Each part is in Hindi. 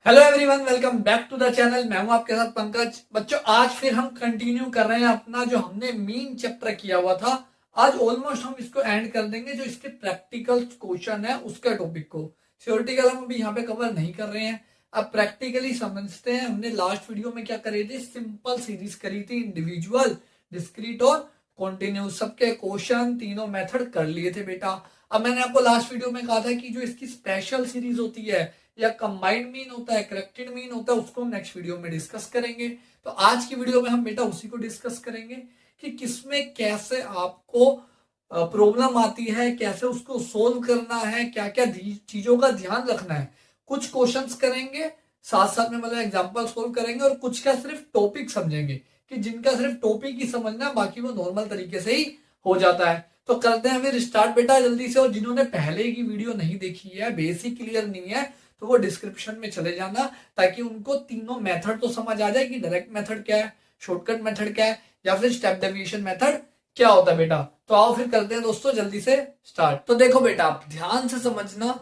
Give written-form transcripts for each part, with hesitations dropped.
Hello everyone, welcome back to the channel. मैं हूं आपके साथ पंकज। बच्चों, आज फिर हम कंटिन्यू कर रहे हैं अपना जो हमने मीन चैप्टर किया हुआ था। आज ऑलमोस्ट हम इसको एंड कर देंगे। जो इसके प्रैक्टिकल क्वेश्चन है उसका टॉपिक को थ्योरेटिकल हम अभी यहाँ पे कवर नहीं कर रहे हैं। अब प्रैक्टिकली समझते हैं। हमने लास्ट वीडियो में क्या करी थी, सिंपल सीरीज करी थी, इंडिविजुअल, डिस्क्रीट और कॉन्टिन्यूस। सबके क्वेश्चन तीनों मेथड कर लिए थे बेटा। अब मैंने आपको लास्ट वीडियो में कहा था कि जो इसकी स्पेशल सीरीज होती है या कंबाइंड मीन होता है, करेक्टेड मीन होता है, उसको हम नेक्स्ट वीडियो में डिस्कस करेंगे। तो आज की वीडियो में हम बेटा उसी को डिस्कस करेंगे कि किसमें कैसे आपको प्रॉब्लम आती है, कैसे उसको सोल्व करना है, क्या क्या चीजों का ध्यान रखना है। कुछ क्वेश्चंस करेंगे, साथ साथ में मतलब एग्जांपल सोल्व करेंगे, और कुछ का सिर्फ टॉपिक समझेंगे कि जिनका सिर्फ टॉपिक ही समझना है, बाकी वो नॉर्मल तरीके से ही हो जाता है। तो करते हैं फिर स्टार्ट बेटा जल्दी से। और जिन्होंने पहले की वीडियो नहीं देखी है, बेसिक क्लियर नहीं है, तो वो डिस्क्रिप्शन में चले जाना, ताकि उनको तीनों मेथड तो समझ आ जाए कि डायरेक्ट मेथड क्या है, शॉर्टकट मेथड क्या है, या फिर स्टेप डेविएशन मेथड क्या होता है बेटा। तो आओ फिर करते हैं दोस्तों जल्दी से स्टार्ट। तो देखो बेटा, आप ध्यान से समझना,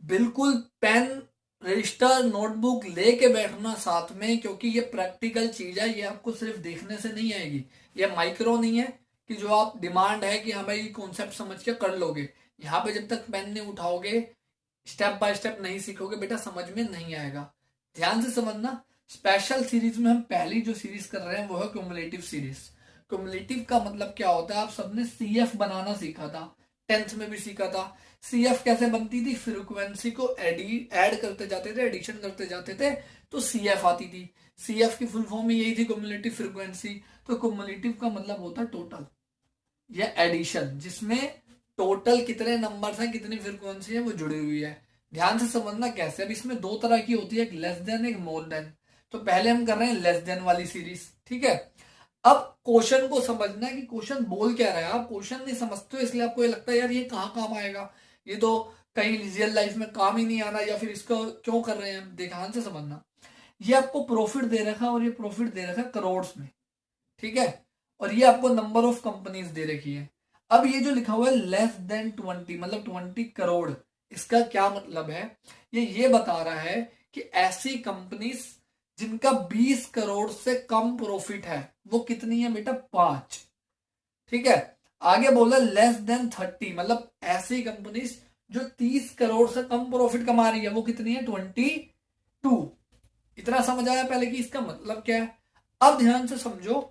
बिल्कुल पेन, रजिस्टर, नोटबुक लेके बैठना साथ में, क्योंकि ये प्रैक्टिकल चीज है। ये आपको सिर्फ देखने से नहीं आएगी। ये माइक्रो नहीं है कि जो आप डिमांड है कि हाँ भाई कॉन्सेप्ट समझ के कर लोगे। यहाँ पे जब तक पेन नहीं उठाओगे, स्टेप बाय स्टेप नहीं सीखोगे बेटा, समझ में नहीं आएगा। ध्यान से समझना। स्पेशल सीरीज में हम पहली जो सीरीज कर रहे हैं वो है क्यूमुलेटिव सीरीज। क्यूमुलेटिव का मतलब क्या होता है, आप सबने सीएफ बनाना सीखा था, 10th में भी सीखा था। सीएफ कैसे बनती थी, फ्रीक्वेंसी को ऐड करते जाते थे, एडिशन करते जाते थे, तो सीएफ आती थी। सीएफ की फुल फॉर्म में यही थी, क्यूमुलेटिव फ्रीक्वेंसी। तो क्यूमुलेटिव का मतलब होता है टोटल या एडिशन, जिसमें टोटल कितने नंबर्स हैं, कितनी फ्रीक्वेंसी है, वो जुड़ी हुई है। ध्यान से समझना कैसे। अब इसमें दो तरह की होती है, एक लेस देन, एक मोर देन। तो पहले हम कर रहे हैं लेस देन वाली सीरीज, ठीक है। अब क्वेश्चन को समझना है कि क्वेश्चन बोल क्या रहा है। आप क्वेश्चन नहीं समझते हो, इसलिए आपको ये लगता है यार ये कहाँ काम आएगा, ये तो कहीं रियल लाइफ में काम ही नहीं आना, या फिर इसको क्यों कर रहे हैं। ध्यान से समझना, ये आपको प्रॉफिट दे रखा है, और ये प्रॉफिट दे रखा है करोड़ में, ठीक है। और ये आपको नंबर ऑफ कंपनीज दे रखी है। अब ये जो लिखा हुआ है लेस देन 20, मतलब 20 करोड़, इसका क्या मतलब है, ये बता रहा है कि ऐसी कंपनीज जिनका 20 करोड़ से कम प्रॉफिट है, वो कितनी है बेटा, 5, ठीक है। आगे बोला लेस देन 30, मतलब ऐसी कंपनीज जो 30 करोड़ से कम प्रॉफिट कमा रही है, वो कितनी है, 22। इतना समझ आया पहले कि इसका मतलब क्या है। अब ध्यान से समझो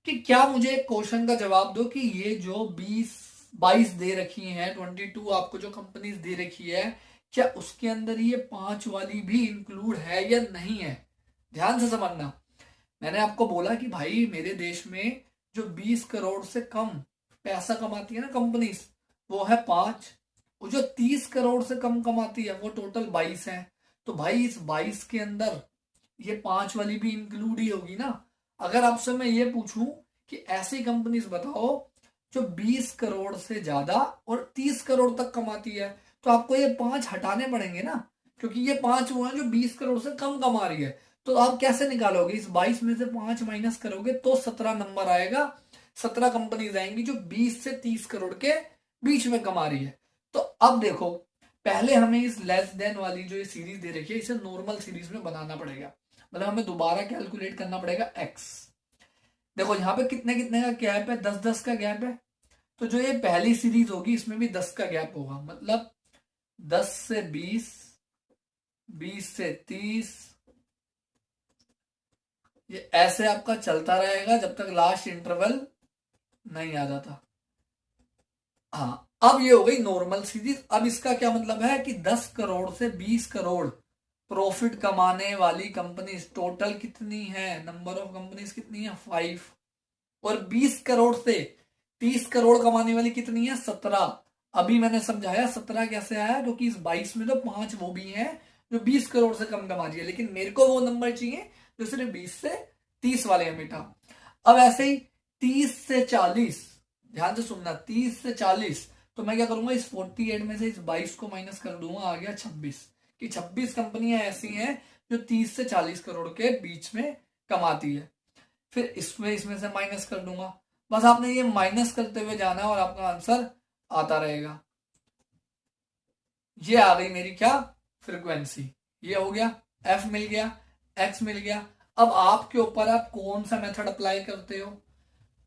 कि क्या मुझे एक क्वेश्चन का जवाब दो कि ये जो 20 22 दे रखी है, 22 आपको जो कंपनीज दे रखी है, क्या उसके अंदर ये 5 वाली भी इंक्लूड है या नहीं है। ध्यान से समझना। मैंने आपको बोला कि भाई मेरे देश में जो 20 करोड़ से कम पैसा कमाती है ना कंपनीज, वो है 5। वो जो 30 करोड़ से कम कमाती है वो टोटल 22 है। तो भाई इस 22 के अंदर ये 5 वाली भी इंक्लूड ही होगी ना। अगर आपसे मैं ये पूछूं कि ऐसी कंपनीज बताओ जो 20 करोड़ से ज्यादा और 30 करोड़ तक कमाती है, तो आपको ये 5 हटाने पड़ेंगे ना, क्योंकि ये 5 वो है जो 20 करोड़ से कम कमा रही है। तो आप कैसे निकालोगे, इस 22 में से 5 माइनस करोगे तो 17 नंबर आएगा। 17 कंपनीज आएंगी जो 20 से 30 करोड़ के बीच में कमा रही है। तो अब देखो, पहले हमें इस लेस देन वाली जो ये सीरीज दे रखी है, इसे नॉर्मल सीरीज में बनाना पड़ेगा। मतलब हमें दोबारा कैलकुलेट करना पड़ेगा एक्स। देखो यहाँ पे कितने कितने का गैप है, 10 10 का गैप है। तो जो ये पहली सीरीज होगी इसमें भी 10 का गैप होगा, मतलब 10 से 20, 20 से 30, ये ऐसे आपका चलता रहेगा जब तक लास्ट इंटरवल नहीं आ जाता। हाँ, अब ये हो गई नॉर्मल सीरीज। अब इसका क्या मतलब है कि 10 करोड़ से 20 करोड़ प्रॉफिट कमाने वाली कंपनीज टोटल कितनी है, नंबर ऑफ कंपनीज कितनी है, 5। और 20 करोड़ से 30 करोड़ कमाने वाली कितनी है, 17। अभी मैंने समझाया 17 कैसे आया, क्योंकि इस 22 में तो 5 वो भी हैं जो 20 करोड़ से कम कमा रही है, लेकिन मेरे को वो नंबर चाहिए जो सिर्फ 20 से 30 वाले हैं बेटा। अब ऐसे ही 30 से 40, ध्यान से सुनना, 30 से 40, तो मैं क्या करूंगा, इस 48 में से इस 22 को माइनस कर दूंगा, आ गया 26। कि 26 कंपनियां ऐसी हैं जो 30 से 40 करोड़ के बीच में कमाती है। फिर इसमें इसमें से माइनस कर दूंगा। बस आपने ये माइनस करते हुए जाना है और आपका आंसर आता रहेगा। ये आ गई मेरी क्या, फ्रीक्वेंसी। ये हो गया एफ मिल गया, एक्स मिल गया। अब आपके ऊपर आप कौन सा मेथड अप्लाई करते हो।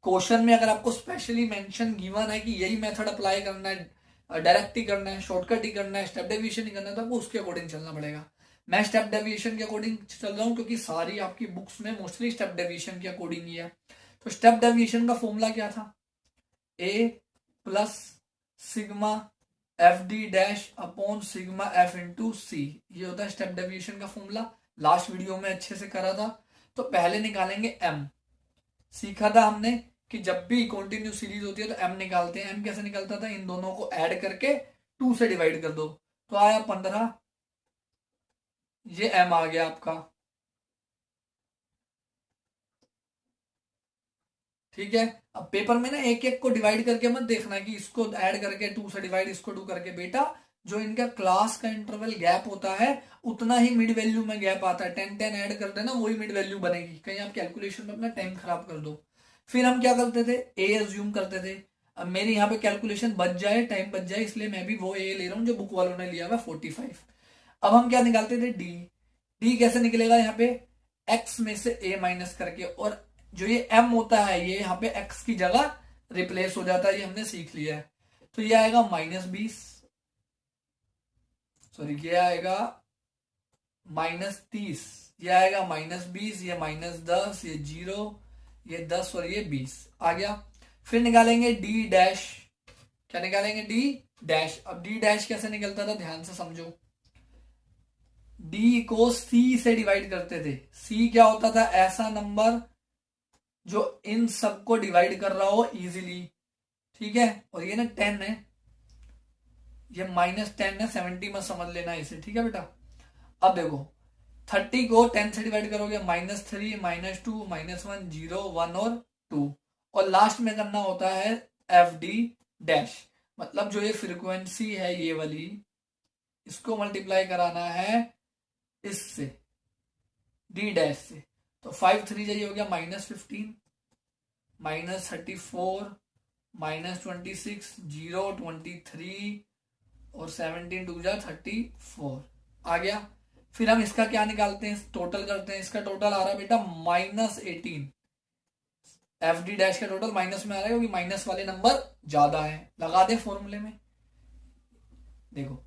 क्वेश्चन में अगर आपको स्पेशली मेंशन गिवन है कि यही मेथड अप्लाई करना है, डायरेक्ट ही करना है, शॉर्टकट ही करना है, स्टेप डेविएशन ही करना है, तो आपको उसके अकॉर्डिंग चलना पड़ेगा। मैं स्टेप डेविएशन के अकॉर्डिंग चल रहा हूं क्योंकि सारी आपकी बुक्स में मोस्टली स्टेप डेविएशन के अकॉर्डिंग ही है। तो स्टेप डेविएशन का फॉर्मूला क्या था, A plus sigma F D dash upon sigma F into C, ये होता है स्टेप डेविएशन का फॉर्मूला। लास्ट वीडियो में अच्छे से करा था। तो पहले निकालेंगे एम। सीखा था हमने कि जब भी कंटिन्यू सीरीज होती है तो एम निकालते हैं। एम कैसे निकलता था, इन दोनों को ऐड करके 2 से डिवाइड कर दो तो आया 15, ये एम आ गया आपका। ठीक है, अब पेपर में ना एक एक को डिवाइड करके मत देखना कि इसको ऐड करके 2 से डिवाइड, इसको 2 करके। बेटा जो इनका क्लास का इंटरवल गैप होता है उतना ही मिड वैल्यू में गैप आता है। 10 ऐड कर देना, वही मिड वैल्यू बनेगी। कहीं आप कैलकुलेशन में अपना टाइम खराब कर दो। फिर हम क्या करते थे, ए अज्यूम करते थे। अब मेरी यहाँ पे कैलकुलेशन बच जाए, टाइम बच जाए, इसलिए मैं भी वो ए ले रहा हूँ जो बुक वालों ने लिया हुआ 45। अब हम क्या निकालते थे, डी। डी कैसे निकलेगा, यहाँ पे एक्स में से ए माइनस करके, और जो ये एम होता है ये यहाँ पे एक्स की जगह रिप्लेस हो जाता है, ये हमने सीख लिया है। तो ये आएगा -20, सॉरी ये आएगा -30, ये आएगा -20, ये -10, ये 0, ये 10 और ये 20 आ गया। फिर निकालेंगे डी डैश। क्या निकालेंगे, डी डैश। अब डी डैश कैसे निकलता था, ध्यान से समझो। डी को सी से डिवाइड करते थे। सी क्या होता था, ऐसा नंबर जो इन सबको डिवाइड कर रहा हो इजीली। ठीक है, और ये ना 10 है, ये -10 है, 70 में समझ लेना इसे। ठीक है बेटा, अब देखो 30 को 10 से डिवाइड करोगे, -3, -2, -1, 0, 1 और 2, और लास्ट में करना होता है एफ डी डैश। मतलब जो ये फ्रीक्वेंसी है ये वाली, इसको मल्टीप्लाई कराना है इससे, डी डैश से। तो 5 3 जाइए हो गया -15, -34, -26, 0, 23 और 17 2 जा 34 आ गया। फिर हम इसका क्या निकालते हैं, टोटल करते हैं। इसका टोटल आ रहा है बेटा -18। एफ डी डैश का टोटल माइनस में आ रहा है क्योंकि माइनस वाले नंबर ज्यादा है। लगा दे फॉर्मूले में, देखो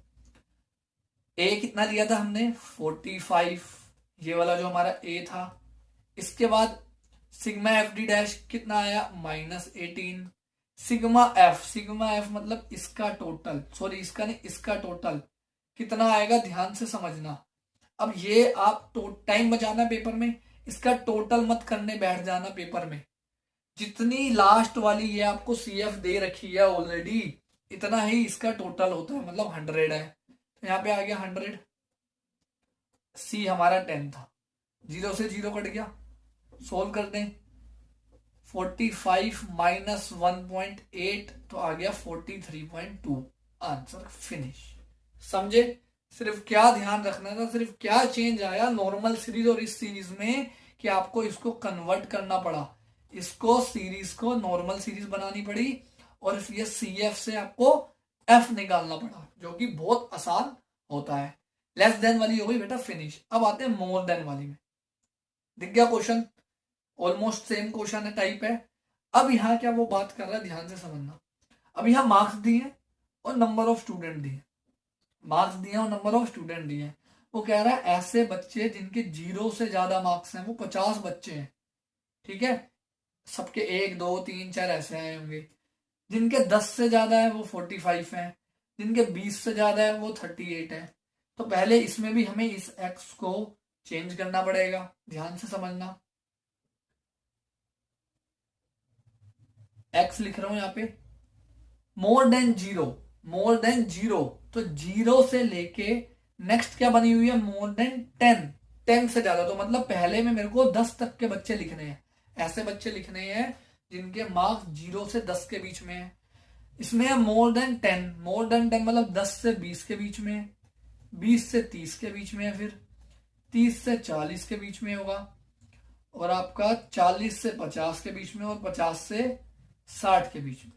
ए कितना लिया था हमने 45, ये वाला जो हमारा ए था। इसके बाद सिग्मा एफ डी डैश कितना आया -18। सिग्मा एफ मतलब इसका टोटल, सॉरी इसका नहीं, इसका टोटल कितना आएगा, ध्यान से समझना। अब ये आप टाइम बचाना पेपर में, इसका टोटल मत करने बैठ जाना पेपर में। जितनी लास्ट वाली ये आपको CF दे रखी है ऑलरेडी, इतना ही इसका टोटल होता है, मतलब 100 है। तो यहाँ पे आ गया 100। सी हमारा 10 था, 0 से 0 कट गया। सोल्व कर दें, 45 - 1.8 तो आ गया 43.2। Answer finish. समझे, सिर्फ क्या ध्यान रखना था, सिर्फ क्या चेंज आया नॉर्मल सीरीज और इस सीरीज में कि आपको इसको कन्वर्ट करना पड़ा। इसको सीरीज को नॉर्मल सीरीज बनानी पड़ी और ये CF से आपको F निकालना पड़ा, जो कि बहुत आसान होता है। लेस देन वाली हो गई बेटा फिनिश। अब आते हैं मोर देन वाली में। दिख गया क्वेश्चन, ऑलमोस्ट सेम क्वेश्चन है, टाइप है। अब यहाँ क्या वो बात कर रहा है, ध्यान से समझना। अब यहाँ मार्क्स दिए और नंबर ऑफ स्टूडेंट दिए, मार्क्स दिए और नंबर ऑफ स्टूडेंट दिए। वो कह रहा है ऐसे बच्चे जिनके 0 से ज्यादा मार्क्स हैं वो 50 बच्चे हैं। ठीक है, सबके 1 2 3 4 ऐसे आए होंगे। जिनके 10 से ज्यादा है वो 45 हैं, जिनके 20 से ज्यादा है वो 38 है। तो पहले इसमें भी हमें इस x को चेंज करना पड़ेगा, ध्यान से समझना। x लिख रहा हूं यहाँ पे, मोर देन 0, तो 0 से लेके नेक्स्ट क्या बनी हुई है, मोर देन 10 से ज्यादा। तो मतलब पहले में मेरे को 10 तक के बच्चे लिखने हैं, ऐसे बच्चे लिखने हैं जिनके मार्क्स 0 से 10 के बीच में है। इसमें है मोर देन 10 मतलब 10 से 20 के बीच में है, 20 से 30 के बीच में है, फिर 30 से 40 के बीच में होगा, और आपका 40 से 50 के बीच में, और 50 से 60 के बीच में।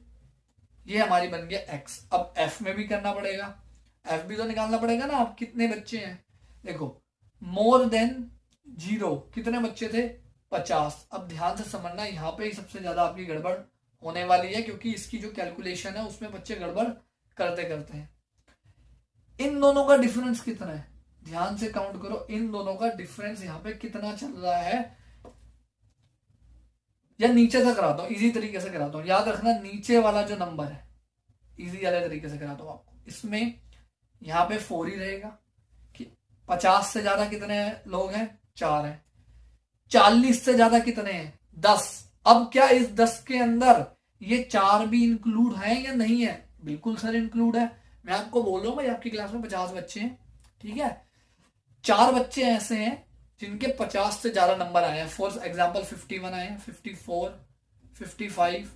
ये हमारी बन गया x। अब f में भी करना पड़ेगा, f भी तो निकालना पड़ेगा ना, आप कितने बच्चे हैं। देखो मोर देन 0 कितने बच्चे थे? 50। अब ध्यान से समझना, यहाँ पे ही सबसे ज्यादा आपकी गड़बड़ होने वाली है, क्योंकि इसकी जो कैलकुलेशन है उसमें बच्चे गड़बड़ करते करते हैं। इन दोनों का डिफरेंस कितना है? ध्यान से काउंट करो, इन दोनों का डिफरेंस यहाँ पे कितना चल रहा है। या नीचे से कराता हूँ, इजी तरीके से कराता हूँ, याद रखना नीचे वाला जो नंबर है, इजी वाले तरीके से कराता हूँ आपको। इसमें यहाँ पे 4 ही रहेगा कि 50 से ज्यादा कितने लोग हैं? 4 हैं। 40 से ज्यादा कितने हैं? 10। अब क्या इस 10 के अंदर ये 4 भी इंक्लूड है या नहीं है? बिल्कुल सर इंक्लूड है। मैं आपको बोल रहा हूँ भाई आपकी क्लास में 50 बच्चे हैं, ठीक है, 4 बच्चे ऐसे हैं जिनके 50 से ज्यादा नंबर आए हैं। फॉर एग्जाम्पल 51 आए हैं, 54, 55,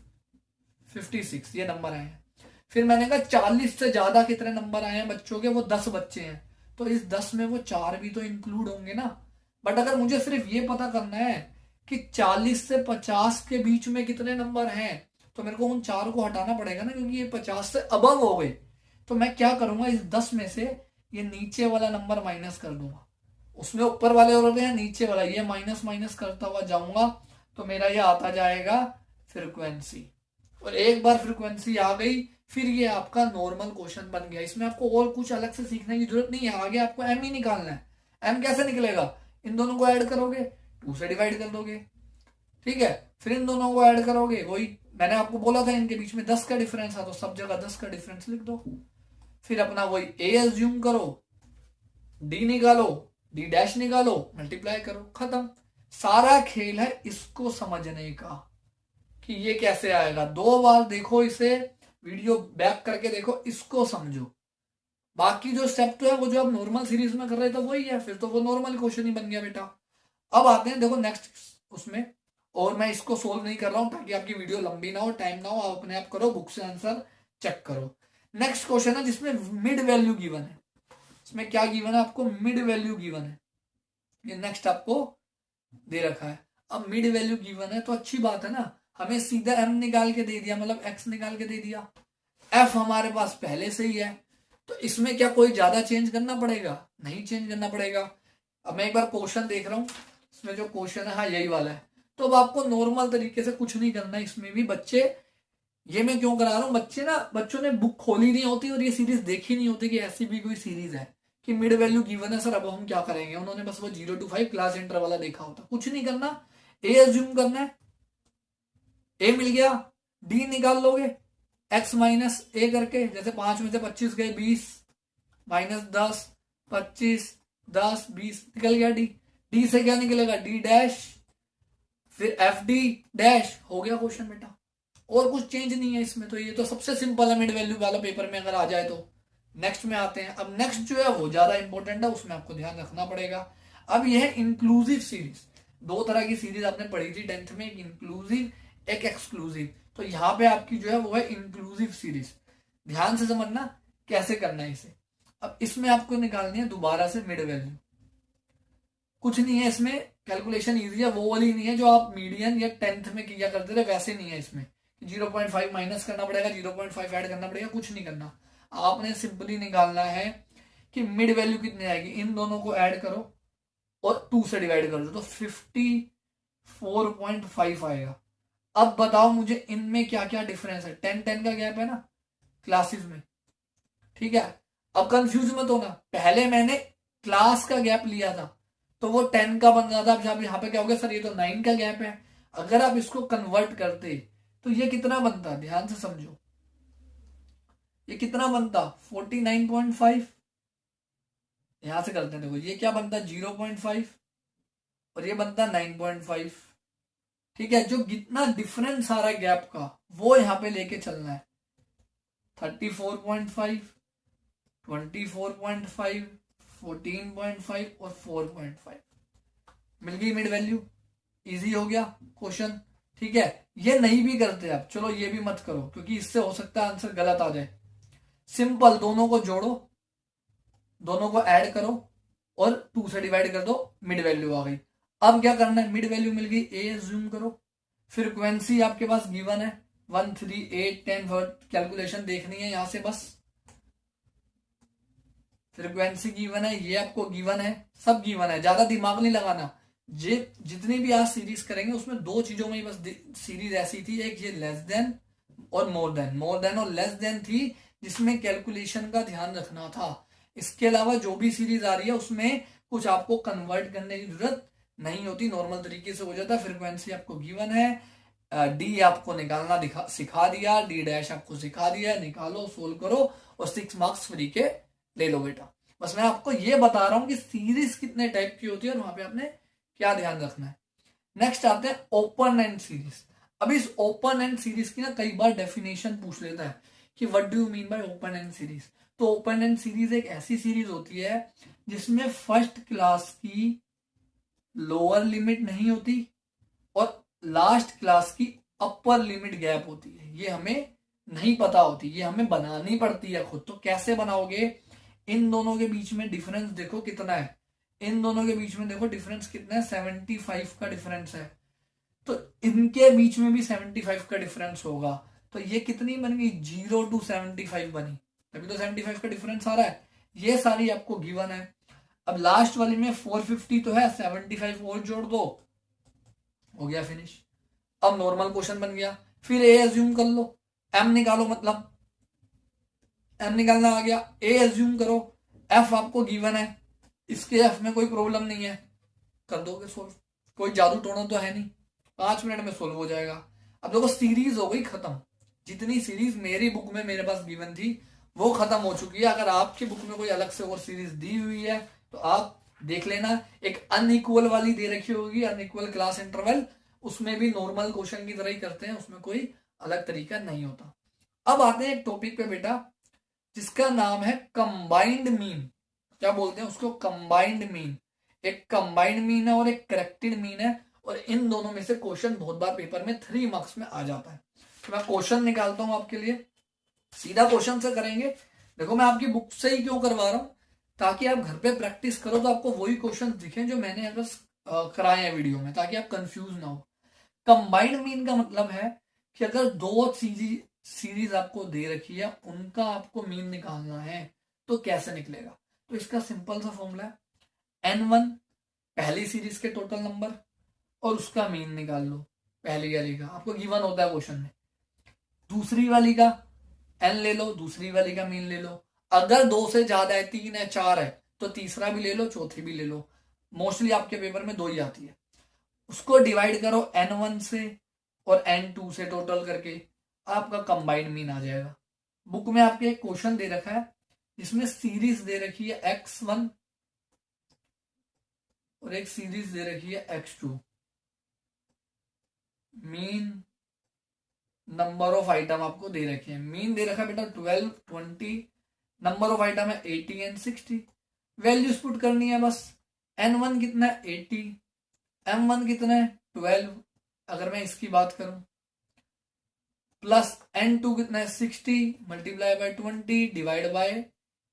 56 ये नंबर आए हैं। फिर मैंने कहा 40 से ज्यादा कितने नंबर आए हैं बच्चों के? वो 10 बच्चे हैं। तो इस 10 में वो 4 भी तो इंक्लूड होंगे ना। बट अगर मुझे सिर्फ ये पता करना है कि 40 से 50 के बीच में कितने नंबर हैं, तो मेरे को उन 4 को हटाना पड़ेगा ना, क्योंकि ये 50 से अबव हो गए। तो मैं क्या करूंगा, इस 10 में से ये नीचे वाला नंबर माइनस कर दूंगा। उसमें ऊपर वाले और होते हैं, नीचे वाला, ये माइनस माइनस करता हुआ जाऊंगा तो मेरा ये आता जाएगा फ्रीक्वेंसी। और एक बार फ्रीक्वेंसी आ गई, फिर ये आपका नॉर्मल क्वेश्चन बन गया। इसमें आपको और कुछ अलग से सीखने की जरूरत नहीं है। आगे आपको एम ही निकालना है। एम कैसे निकलेगा? इन दोनों को ऐड करोगे, 2 से डिवाइड कर दोगे, ठीक है, फिर इन दोनों को ऐड करोगे, वही मैंने आपको बोला था इनके बीच में 10 का डिफरेंस है, तो सब जगह 10 का डिफरेंस लिख दो। फिर अपना वही ए एज्यूम करो, डी निकालो, डी डैश निकालो, मल्टीप्लाई करो, खत्म। सारा खेल है इसको समझने का कि ये कैसे आएगा। 2 बार देखो इसे, वीडियो बैक करके देखो, इसको समझो। बाकी जो स्टेप तो है वो जो आप नॉर्मल सीरीज में कर रहे थे वही है, फिर तो वो नॉर्मल क्वेश्चन ही बन गया बेटा। अब आते हैं देखो नेक्स्ट उसमें, और मैं इसको सोल्व नहीं कर रहा हूं ताकि आपकी वीडियो लंबी ना हो, टाइम ना हो, आप अपने आप करो, बुक से आंसर चेक करो। नेक्स्ट क्वेश्चन है जिसमें मिड वैल्यू गिवन है। इसमें क्या गिवन है आपको? मिड वैल्यू गिवन है। ये नेक्स्ट आपको दे रखा है। अब मिड वैल्यू गिवन है तो अच्छी बात है ना, हमें सीधा एम निकाल के दे दिया, मतलब एक्स निकाल के दे दिया। एफ हमारे पास पहले से ही है, तो इसमें क्या कोई ज्यादा चेंज करना पड़ेगा? नहीं चेंज करना पड़ेगा। अब मैं एक बार क्वेश्चन देख रहा हूं, इसमें जो क्वेश्चन है, हाँ यही वाला है। तो अब आपको नॉर्मल तरीके से कुछ नहीं करना है। इसमें भी बच्चे, ये मैं क्यों करा रहा हूँ, बच्चों ने बुक खोली नहीं होती और ये सीरीज देखी नहीं होती कि ऐसी भी कोई सीरीज है कि मिड वैल्यू गिवन है सर, अब हम क्या करेंगे। उन्होंने बस वो 0 to 5 क्लास इंटर वाला देखा होता। कुछ नहीं करना, ए एज्यूम करना है, ए मिल गया, डी निकाल लोगे, एक्स माइनस ए करके, जैसे 5 में से 25 गए 20, माइनस 10, 25, 10, 20, निकल गया डी। डी से क्या निकलेगा? डी डैश, फिर एफ डी डैश, हो गया क्वेश्चन बेटा। और कुछ चेंज नहीं है इसमें। तो ये तो सबसे सिंपल है मिड वैल्यू वाला, पेपर में अगर आ जाए तो। नेक्स्ट में आते हैं। अब नेक्स्ट जो है वो ज्यादा इंपॉर्टेंट है, उसमें आपको ध्यान रखना पड़ेगा। अब यह है इंक्लूसिव सीरीज। 2 तरह की सीरीज आपने पढ़ी थी 10th में, एक इंक्लूसिव, एक एक्सक्लूसिव। तो यहाँ पे आपकी जो है वो है इंक्लूसिव सीरीज। ध्यान से समझना कैसे करना है इसे। अब इसमें आपको निकालनी है दोबारा से मिड वैल्यू। कुछ नहीं है इसमें, कैलकुलेशन इजी है, वो वाली नहीं है जो आप मीडियन या 10th में किया करते थे, वैसे नहीं है इसमें 0.5 माइनस करना पड़ेगा, 0.5 ऐड करना पड़ेगा, कुछ नहीं करना। आपने सिंपली निकालना है कि मिड वैल्यू कितनी आएगी। इन दोनों को ऐड करो और 2 से डिवाइड कर दो तो 54.5 आएगा। अब बताओ मुझे इनमें क्या क्या डिफरेंस है। 10-10 का गैप है ना क्लासेस में, ठीक है। अब कंफ्यूज मत होना, पहले मैंने क्लास का गैप लिया था तो वो 10 का बन रहा था। अब यहाँ पे क्या हो गया सर, ये तो 9 का गैप है। अगर आप इसको कन्वर्ट करते तो ये कितना बनता? ध्यान से समझो, ये कितना बनता? 49.5। यहां से करते हैं, देखो ये क्या बनता? 0.5 और ये बनता 9.5, ठीक है। जो कितना डिफरेंस आ रहा है गैप का वो यहां पे लेके चलना है। 34.5, 24.5, 14.5 और 4.5 मिल गई मिड वैल्यू। इजी हो गया क्वेश्चन, ठीक है। ये नहीं भी करते आप, चलो ये भी मत करो क्योंकि इससे हो सकता है आंसर गलत आ जाए। सिंपल दोनों को जोड़ो, दोनों को ऐड करो और 2 से डिवाइड कर दो, मिड वैल्यू आ गई। अब क्या करना है, मिड वैल्यू मिल गई, ए जूम करो। फ्रीक्वेंसी आपके पास गिवन है 1, 3, 8, 10 कैलकुलेशन देखनी है यहां से बस। फ्रीक्वेंसी गिवन है, ये आपको गिवन है, सब गिवन है, ज्यादा दिमाग नहीं लगाना। जे जितनी भी आज सीरीज करेंगे उसमें दो चीजों में ही बस सीरीज ऐसी थी, एक ये लेस देन और मोर देन और लेस देन थी, जिसमें कैलकुलेशन का ध्यान रखना था। इसके अलावा जो भी सीरीज आ रही है उसमें कुछ आपको कन्वर्ट करने की जरूरत नहीं होती, नॉर्मल तरीके से हो जाता है। फ्रीक्वेंसी आपको गिवन है, डी आपको निकालना सिखा दिया, डी डैश आपको सिखा दिया, निकालो, सोल्व करो और 6 मार्क्स फ्री के ले लो बेटा। बस मैं आपको ये बता रहा हूं कि सीरीज कितने टाइप की होती है और वहां पे आपने क्या ध्यान रखना है। नेक्स्ट आते हैं ओपन एंड सीरीज। अब इस ओपन एंड सीरीज की ना कई बार डेफिनेशन पूछ लेता है कि what do you mean by open and series. तो ओपन एंड सीरीज एक ऐसी सीरीज होती है जिसमें फर्स्ट क्लास की लोअर लिमिट नहीं होती और लास्ट क्लास की अपर लिमिट गैप होती है। ये हमें नहीं पता होती, ये हमें बनानी पड़ती है खुद। तो कैसे बनाओगे, इन दोनों के बीच में डिफरेंस देखो कितना है, इन दोनों के बीच में देखो डिफरेंस कितना है, 75 का डिफरेंस है। तो इनके बीच में भी 75 का डिफरेंस होगा। तो ये कितनी बन गई, 0 to 75 बनी, तभी तो 75 का डिफरेंस आ रहा है। ये सारी आपको गिवन है। अब लास्ट वाली में 450 तो है, 75 और जोड़ दो, हो गया फिनिश। अब नॉर्मल क्वेश्चन बन गया। फिर ए एज्यूम कर लो, एम निकालो, मतलब एम निकालना आ गया। ए एज्यूम करो, एफ आपको गिवन है, इसके एफ में कोई प्रॉब्लम नहीं है, कर दोगे सोल्व, कोई जादू टोना तो है नहीं, 5 मिनट में सोल्व हो जाएगा। अब देखो सीरीज हो गई खत्म, जितनी सीरीज मेरी बुक में मेरे पास गिवन थी वो खत्म हो चुकी है। अगर आपकी बुक में कोई अलग से और सीरीज दी हुई है तो आप देख लेना। एक अनइक्वल वाली दे रखी होगी, अनइक्वल क्लास इंटरवल, उसमें भी नॉर्मल क्वेश्चन की तरह ही करते हैं, उसमें कोई अलग तरीका नहीं होता। अब आते हैं एक टॉपिक पे बेटा जिसका नाम है कंबाइंड मीन। क्या बोलते हैं उसको, कंबाइंड मीन। एक कंबाइंड मीन है और एक करेक्टेड मीन है, और इन दोनों में से क्वेश्चन बहुत बार पेपर में 3 मार्क्स में आ जाता है। तो मैं क्वेश्चन निकालता हूं आपके लिए, सीधा क्वेश्चन से करेंगे। देखो मैं आपकी बुक से ही क्यों करवा रहा हूं, ताकि आप घर पे प्रैक्टिस करो तो आपको वही क्वेश्चन दिखें जो मैंने अगर कराए हैं वीडियो में, ताकि आप कंफ्यूज ना हो। कंबाइंड मीन का मतलब है कि अगर दो सीरीज आपको दे रखी है उनका आपको मीन निकालना है तो कैसे निकलेगा। तो इसका सिंपल सा फॉर्मूला है, n1 पहली सीरीज के टोटल नंबर और उसका मीन निकाल लो, पहली वाली का आपको गिवन होता है क्वेश्चन में। दूसरी वाली का n ले लो, दूसरी वाली का मीन ले लो। अगर 2 से ज्यादा है, 3 है, 4 है, तो तीसरा भी ले लो, चौथी भी ले लो। मोस्टली आपके पेपर में 2 ही आती है। उसको डिवाइड करो n1 से और n2 से, टोटल करके आपका कंबाइंड मीन आ जाएगा। बुक में आपके एक क्वेश्चन दे रखा है जिसमें सीरीज दे रखी है x1 और एक सीरीज दे रखी है x2। Mean number of item आपको दे रखे हैं, मीन दे रखा है बेटा 12, 20, नंबर ऑफ आइटम है 80 एंड 60। वैल्यूज पुट करनी है बस। n1 कितना है 80, m1 कितना है 12 अगर मैं इसकी बात करूं, प्लस n2 कितना है 60 multiply by 20 divide by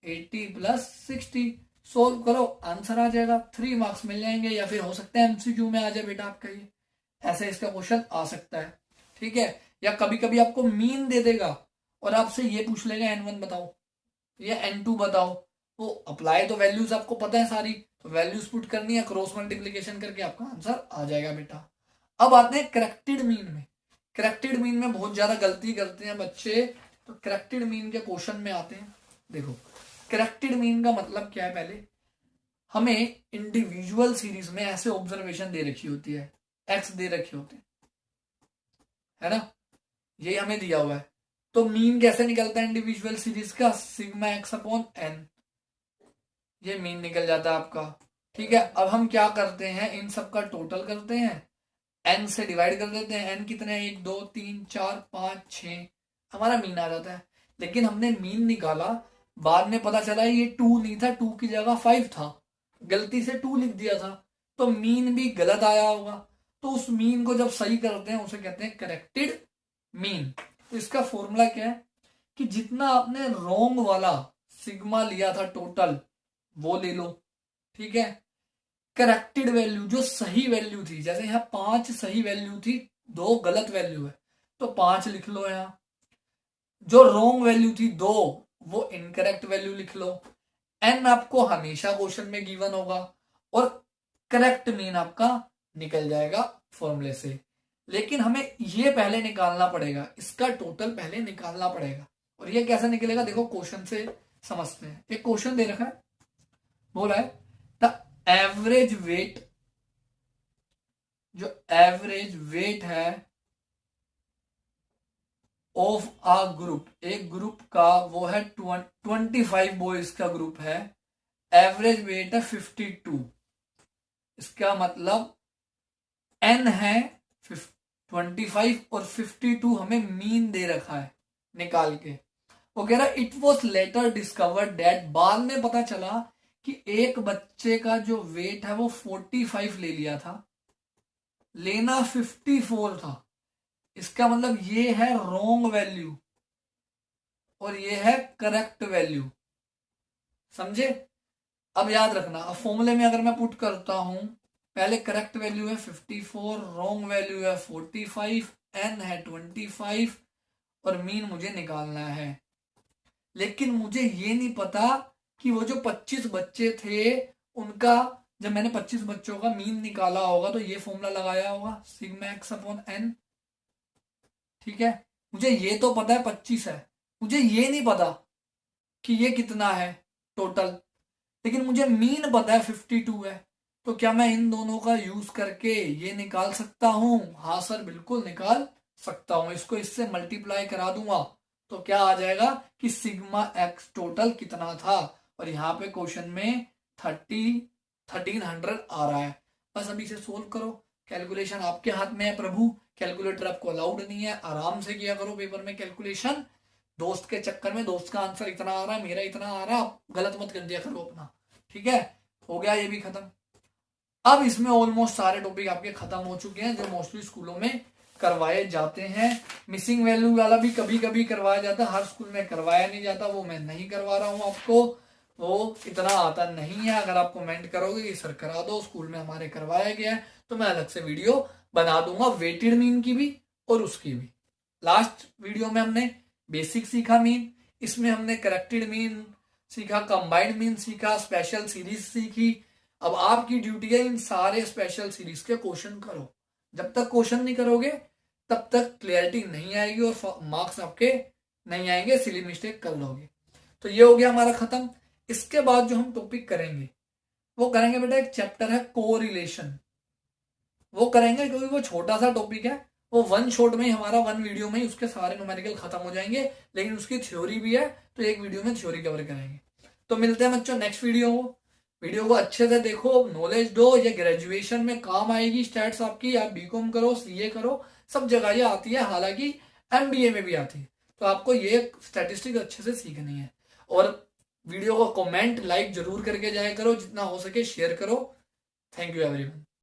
80 plus 60। Solve करो, आंसर आ जाएगा, 3 मार्क्स मिल जाएंगे। या फिर हो सकता है एमसीक्यू में आ जाए बेटा आपका, ये ऐसे इसका क्वेश्चन आ सकता है, ठीक है। या कभी कभी आपको मीन दे देगा और आपसे ये पूछ लेगा n1 बताओ या n2 बताओ, वो अप्लाई तो वैल्यूज आपको पता है सारी, तो वैल्यूज पुट करनी है, क्रॉस मल्टीप्लीकेशन करके आपका आंसर आ जाएगा बेटा। अब आते हैं करेक्टेड मीन में। करेक्टेड मीन में बहुत ज्यादा गलती करते हैं बच्चे, तो करेक्टेड मीन के क्वेश्चन में आते हैं। देखो करेक्टेड मीन का मतलब क्या है, पहले हमें इंडिविजुअल सीरीज में ऐसे ऑब्जर्वेशन दे रखी होती है, एक्स दे रखे होते हैं, है ना, ये हमें दिया हुआ है। तो मीन कैसे निकलता है इंडिविजुअल सीरीज का, सिग्मा एक्स अपॉन एन, ये मीन निकल जाता है आपका, ठीक है। अब हम क्या करते हैं, इन सब का टोटल करते हैं, n से डिवाइड कर देते हैं, n कितने, 1 2 3 4 5 6, हमारा मीन आ जाता है। लेकिन हमने मीन निकाला, बाद में पता चला ये 2 नहीं था, 2 की जगह 5 था, गलती से 2 लिख दिया था, तो मीन भी गलत आया होगा। तो उस मीन को जब सही करते हैं उसे कहते हैं करेक्टेड मीन। तो इसका फॉर्मूला क्या है कि जितना आपने रॉन्ग वाला सिग्मा लिया था टोटल वो ले लो, ठीक है। करेक्टेड वैल्यू जो सही वैल्यू थी, जैसे यहाँ 5 सही वैल्यू थी, 2 गलत वैल्यू है, तो 5 लिख लो। यहाँ जो रॉन्ग वैल्यू थी 2, वो इनकरेक्ट वैल्यू लिख लो। एन आपको हमेशा क्वेश्चन में गिवन होगा और करेक्ट मीन आपका निकल जाएगा फॉर्मूले से। लेकिन हमें ये पहले निकालना पड़ेगा, इसका टोटल पहले निकालना पड़ेगा। और ये कैसे निकलेगा देखो क्वेश्चन से समझते हैं। एक क्वेश्चन दे रखा है, बोला है द एवरेज वेट, जो एवरेज वेट है ऑफ अ ग्रुप, एक ग्रुप का वो है 25 बॉयज का ग्रुप है, एवरेज वेट है 52। इसका मतलब एन है 25 और 52 हमें मीन दे रखा है निकाल के। वो कह रहा it was later discovered that, बाद में पता चला कि एक बच्चे का जो वेट है वो 45 ले लिया था, लेना 54 था। इसका मतलब ये है रॉन्ग वैल्यू और ये है करेक्ट वैल्यू, समझे। अब याद रखना, अब फॉर्मूले में अगर मैं पुट करता हूं, पहले करेक्ट वैल्यू है 54, रॉन्ग वैल्यू है 45, एन है 25 और मीन मुझे निकालना है। लेकिन मुझे ये नहीं पता कि वो जो 25 बच्चे थे उनका, जब मैंने 25 बच्चों का मीन निकाला होगा तो ये फॉर्मूला लगाया होगा सिग्मा एक्स अपॉन एन, ठीक है। मुझे ये तो पता है 25 है, मुझे ये नहीं पता कि ये कितना है टोटल, लेकिन मुझे मीन पता है 52 है। तो क्या मैं इन दोनों का यूज करके ये निकाल सकता हूं? हाँ सर बिल्कुल निकाल सकता हूं। इसको इससे मल्टीप्लाई करा दूंगा तो क्या आ जाएगा कि सिग्मा एक्स टोटल कितना था, और यहाँ पे क्वेश्चन में 1300 आ रहा है। बस अभी से सोल्व करो, कैलकुलेशन आपके हाथ में है प्रभु, कैलकुलेटर आपको अलाउड नहीं है, आराम से किया करो पेपर में कैलकुलेशन। दोस्त के चक्कर में दोस्त का आंसर इतना आ रहा है, मेरा इतना आ रहा है, गलत मत कर दिया करो अपना, ठीक है। हो गया ये भी खत्म। अब इसमें ऑलमोस्ट सारे टॉपिक आपके खत्म हो चुके हैं जो मोस्टली स्कूलों में करवाए जाते हैं। मिसिंग वैल्यू वाला भी कभी कभी करवाया जाता है, हर स्कूल में करवाया नहीं जाता, वो मैं नहीं करवा रहा हूँ आपको, वो इतना आता नहीं है। अगर आप कमेंट करोगे कि सर करा दो, स्कूल में हमारे करवाया गया है, तो मैं अलग से वीडियो बना दूंगा वेटेड मीन की भी और उसकी भी। लास्ट वीडियो में हमने बेसिक सीखा मीन, इसमें हमने करेक्टेड मीन सीखा, कंबाइंड मीन सीखा, स्पेशल सीरीज सीखी। अब आपकी ड्यूटी है इन सारे स्पेशल सीरीज के क्वेश्चन करो। जब तक क्वेश्चन नहीं करोगे तब तक क्लियरिटी नहीं आएगी और मार्क्स आपके नहीं आएंगे, सिली मिस्टेक कर लोगे। तो ये हो गया हमारा खत्म। इसके बाद जो हम टॉपिक करेंगे वो करेंगे बेटा, एक चैप्टर है कोरिलेशन, वो करेंगे क्योंकि वो छोटा सा टॉपिक है, वो वन शॉट में ही हमारा, वन वीडियो में ही उसके सारे न्यूमेरिकल खत्म हो जाएंगे, लेकिन उसकी थ्योरी भी है तो एक वीडियो में थ्योरी कवर करेंगे। तो मिलते हैं बच्चों नेक्स्ट वीडियो को अच्छे से देखो, नॉलेज दो, ये ग्रेजुएशन में काम आएगी स्टैट्स आपकी, आप बीकॉम करो, सीए करो, सब जगह ये आती है, हालांकि एमबीए में भी आती है। तो आपको ये स्टैटिस्टिक्स अच्छे से सीखनी है। और वीडियो को कमेंट लाइक जरूर करके जाया करो, जितना हो सके शेयर करो। Thank you everyone.